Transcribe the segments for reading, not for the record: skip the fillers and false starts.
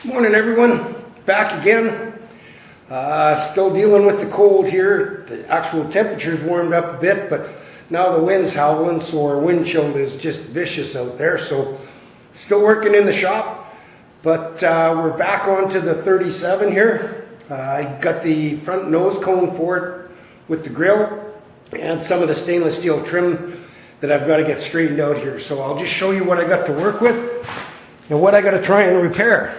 Morning everyone, back again. Still dealing with the cold here. The actual temperature's warmed up a bit, but now the wind's howling, so our wind chill is just vicious out there. So still working in the shop, but we're back onto the 37 here. I got the front nose cone for it with the grill and some of the stainless steel trim that I've got to get straightened out here. So I'll just show you what I got to work with and what I got to try and repair.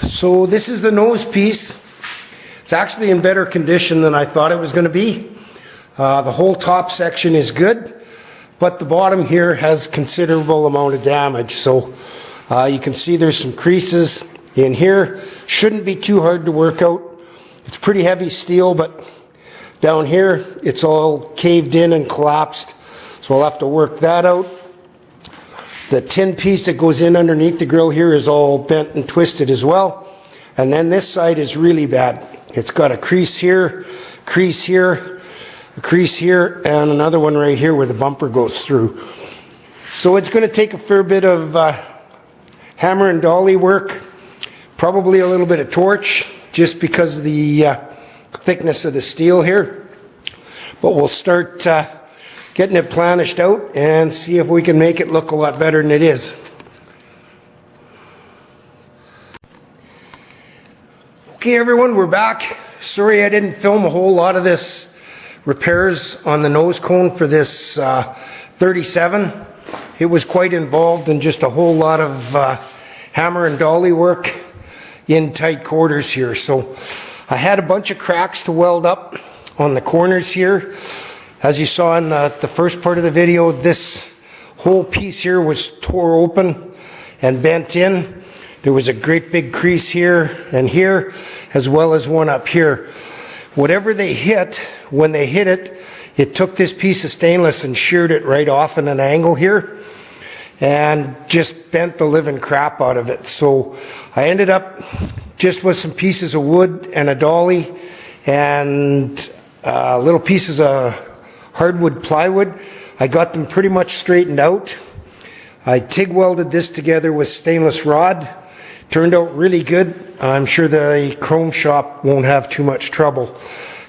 So this is the nose piece. It's actually in better condition than I thought it was going to be. The whole top section is good, but the bottom here has considerable amount of damage. So you can see there's some creases in here. Shouldn't be too hard to work out. It's pretty heavy steel, but down here it's all caved in and collapsed. So I'll have to work that out. The tin piece that goes in underneath the grill here is all bent and twisted as well. And then this side is really bad. It's got a crease here, a crease here, and another one right here where the bumper goes through. So it's going to take a fair bit of hammer and dolly work, probably a little bit of torch, just because of the thickness of the steel here. But we'll start getting it planished out and see if we can make it look a lot better than it is. Okay everyone, we're back. Sorry I didn't film a whole lot of this repairs on the nose cone for this 37. It was quite involved in just a whole lot of hammer and dolly work in tight quarters here. So I had a bunch of cracks to weld up on the corners here. As you saw in the first part of the video, this whole piece here was tore open and bent in. There was a great big crease here and here, as well as one up here. Whatever they hit, when they hit it, it took this piece of stainless and sheared it right off in an angle here and just bent the living crap out of it. So I ended up just with some pieces of wood and a dolly and little pieces of hardwood plywood. I got them pretty much straightened out. I TIG welded this together with stainless rod. Turned out really good. I'm sure the chrome shop won't have too much trouble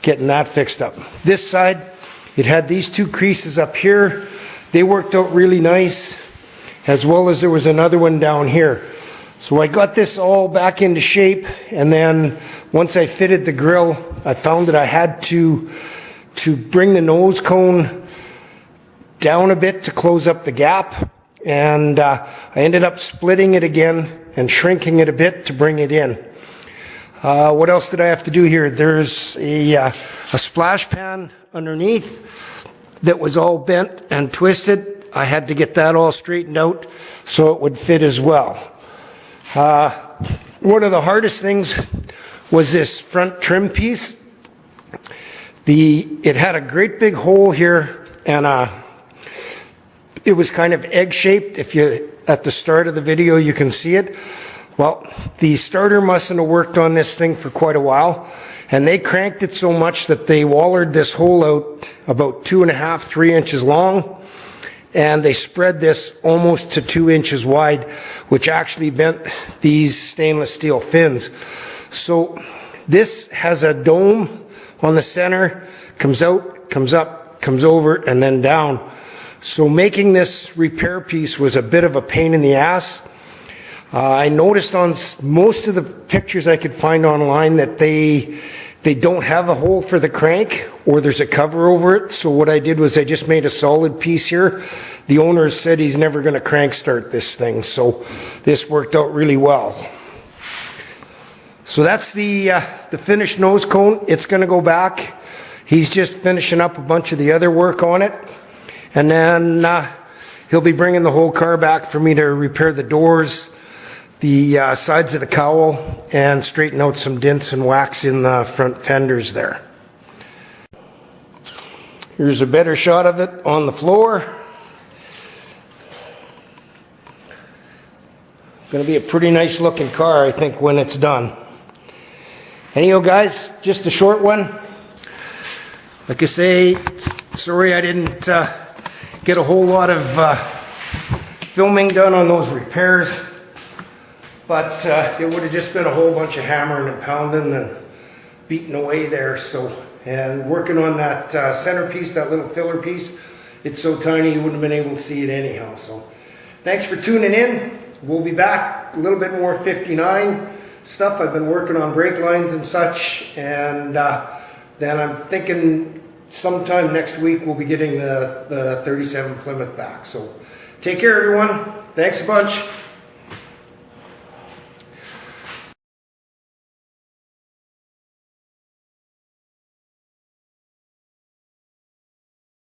getting that fixed up. This side, it had these two creases up here. They worked out really nice, as well as there was another one down here. So I got this all back into shape, and then once I fitted the grill, I found that I had to bring the nose cone down a bit to close up the gap, and I ended up splitting it again and shrinking it a bit to bring it in. What else did I have to do here? There's a splash pan underneath that was all bent and twisted. I had to get that all straightened out so it would fit as well. One of the hardest things was this front trim piece. It had a great big hole here, and it was kind of egg-shaped. If you at the start of the video you can see it. Well, the starter mustn't have worked on this thing for quite a while, and they cranked it so much that they wallered this hole out about 2.5, 3 inches long, and they spread this almost to 2 inches wide, which actually bent these stainless steel fins. So this has a dome on the center, comes out, comes up, comes over, and then down. So making this repair piece was a bit of a pain in the ass. I noticed on most of the pictures I could find online that they don't have a hole for the crank, or there's a cover over it. So what I did was I just made a solid piece here. The owner said he's never going to crank start this thing, so this worked out really well. So that's the finished nose cone. It's going to go back. He's just finishing up a bunch of the other work on it. And then he'll be bringing the whole car back for me to repair the doors, the sides of the cowl, and straighten out some dents and wax in the front fenders there. Here's a better shot of it on the floor. Going to be a pretty nice looking car, I think, when it's done. Anyhow, guys, just a short one. Like I say, sorry I didn't get a whole lot of filming done on those repairs, but it would have just been a whole bunch of hammering and pounding and beating away there. So, and working on that centerpiece, that little filler piece, it's so tiny you wouldn't have been able to see it anyhow. So thanks for tuning in. We'll be back a little bit more 59 stuff. I've been working on brake lines and such, and then I'm thinking sometime next week we'll be getting the 37 Plymouth back. So take care, everyone. Thanks a bunch.